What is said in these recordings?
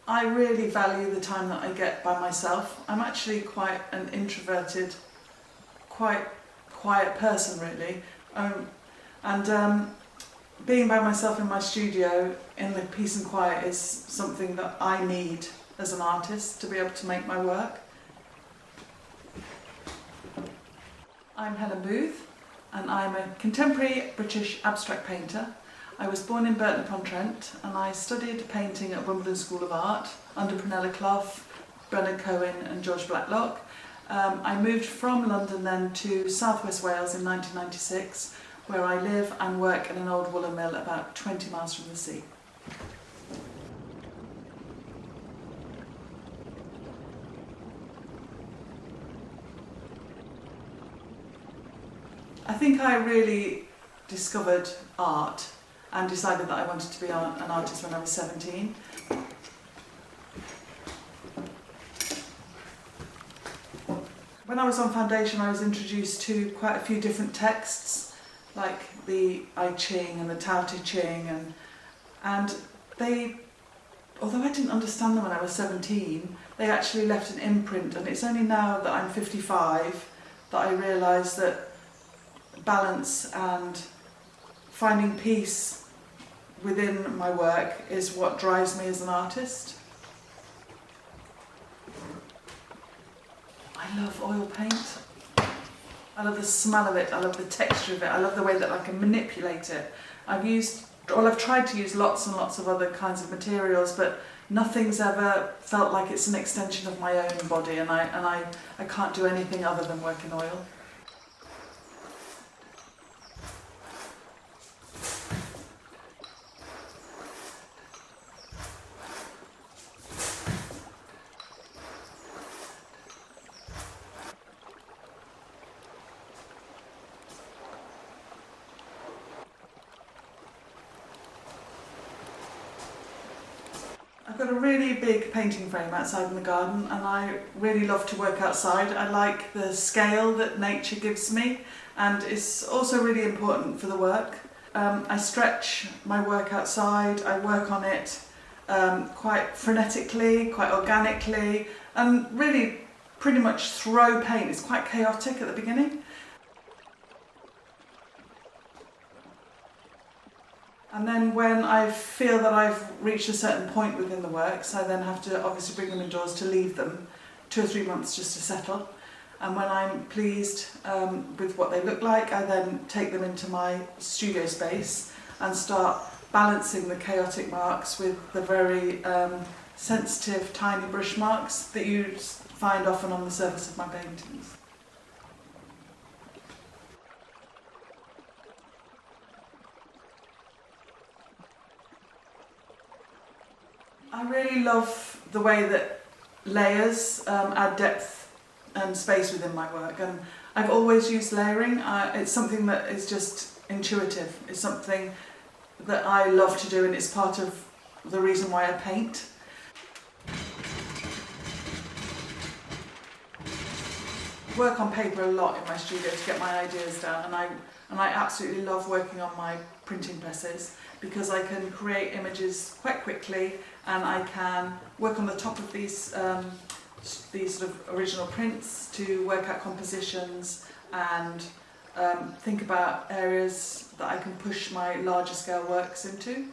I really value the time that I get by myself. I'm actually quite an introverted, quite quiet person really. Being by myself in my studio in the peace and quiet is something that I need as an artist to be able to make my work. I'm Helen Booth and I'm a contemporary British abstract painter. I was born in Burton-upon-Trent and I studied painting at Wimbledon School of Art under Prunella Clough, Bernard Cohen and George Blacklock. I moved from London then to South West Wales in 1996, where I live and work in an old woolen mill about 20 miles from the sea. I think I really discovered art and decided that I wanted to be an artist when I was 17. When I was on foundation, I was introduced to quite a few different texts, like the I Ching and the Tao Te Ching, and they, although I didn't understand them when I was 17, they actually left an imprint, and it's only now that I'm 55 that I realise that balance and finding peace within my work is what drives me as an artist. I love oil paint. I love the smell of it, I love the texture of it, I love the way that I can manipulate it. I've tried to use lots and lots of other kinds of materials, but nothing's ever felt like it's an extension of my own body, and I can't do anything other than work in oil. I've got a really big painting frame outside in the garden and I really love to work outside. I like the scale that nature gives me, and it's also really important for the work. I stretch my work outside, I work on it quite frenetically, quite organically, and really pretty much throw paint. It's quite chaotic at the beginning. And then when I feel that I've reached a certain point within the works, I then have to obviously bring them indoors to leave them 2 or 3 months just to settle. And when I'm pleased with what they look like, I then take them into my studio space and start balancing the chaotic marks with the very sensitive, tiny brush marks that you find often on the surface of my paintings. I really love the way that layers add depth and space within my work, and I've always used layering. It's something that is just intuitive. It's something that I love to do, and it's part of the reason why I paint. I work on paper a lot in my studio to get my ideas down, and I absolutely love working on my printing presses because I can create images quite quickly, and I can work on the top of these sort of original prints to work out compositions and think about areas that I can push my larger scale works into.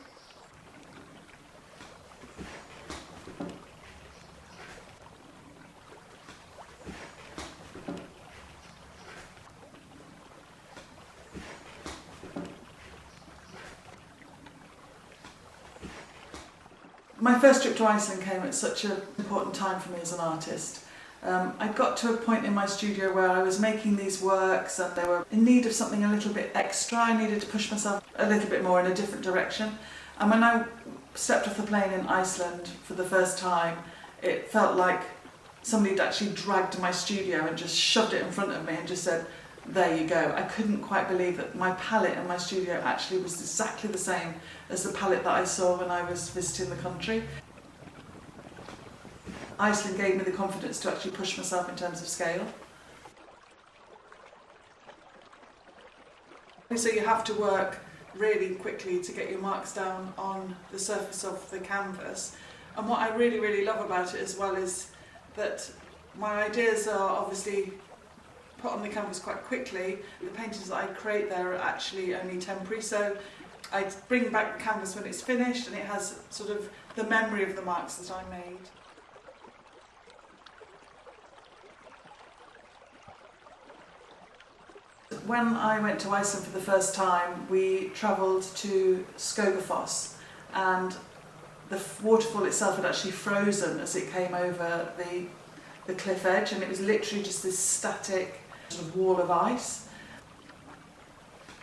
My first trip to Iceland came at such an important time for me as an artist. I got to a point in my studio where I was making these works and they were in need of something a little bit extra. I needed to push myself a little bit more in a different direction. And when I stepped off the plane in Iceland for the first time, it felt like somebody had actually dragged my studio and just shoved it in front of me and just said, there you go. I couldn't quite believe that my palette in my studio actually was exactly the same as the palette that I saw when I was visiting the country. Iceland gave me the confidence to actually push myself in terms of scale. So you have to work really quickly to get your marks down on the surface of the canvas. And what I really, really love about it as well is that my ideas are obviously put on the canvas quite quickly. The paintings that I create there are actually only temporary, so I bring back the canvas when it's finished and it has sort of the memory of the marks that I made. When I went to Iceland for the first time, we travelled to Skogafoss, and the waterfall itself had actually frozen as it came over the cliff edge, and it was literally just this static sort of wall of ice.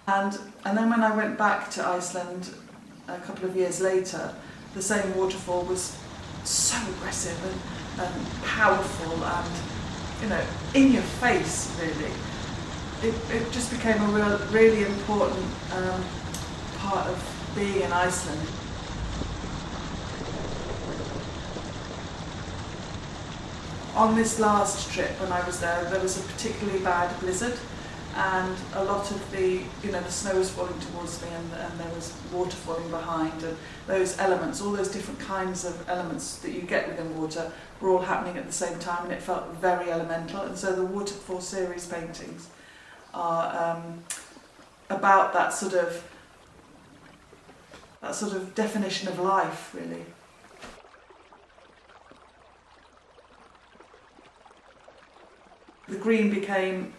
And then when I went back to Iceland a couple of years later, the same waterfall was so aggressive and powerful and, you know, in your face really. It just became a really important part of being in Iceland. On this last trip when I was there was a particularly bad blizzard, and a lot of the snow was falling towards me, and there was water falling behind, and those elements, all those different kinds of elements that you get within water were all happening at the same time, and it felt very elemental. And so the Waterfall series paintings are about that sort of definition of life, really. The green became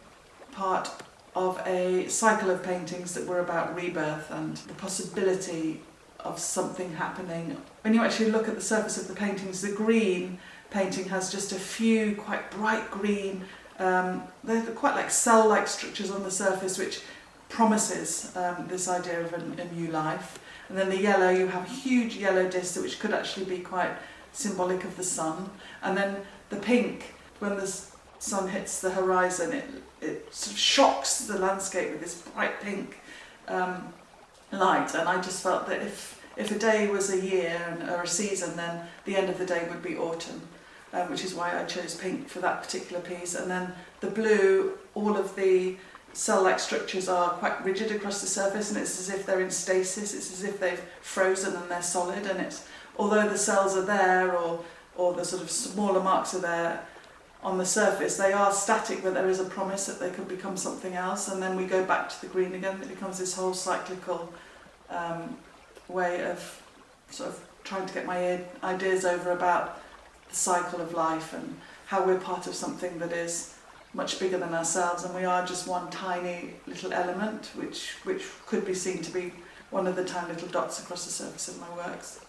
part of a cycle of paintings that were about rebirth and the possibility of something happening. When you actually look at the surface of the paintings, the green painting has just a few quite bright green, they're quite like cell-like structures on the surface, which promises this idea of a new life. And then the yellow, you have a huge yellow disc which could actually be quite symbolic of the sun. And then the pink, when the sun hits the horizon, it sort of shocks the landscape with this bright pink light. And I just felt that if a day was a year or a season, then the end of the day would be autumn, which is why I chose pink for that particular piece. And then the blue, all of the cell-like structures are quite rigid across the surface, and it's as if they're in stasis, it's as if they've frozen and they're solid, and it's, although the cells are there or the sort of smaller marks are there on the surface, they are static, but there is a promise that they could become something else. And then we go back to the green again. It becomes this whole cyclical way of sort of trying to get my ideas over about the cycle of life and how we're part of something that is much bigger than ourselves, and we are just one tiny little element which could be seen to be one of the tiny little dots across the surface of my works.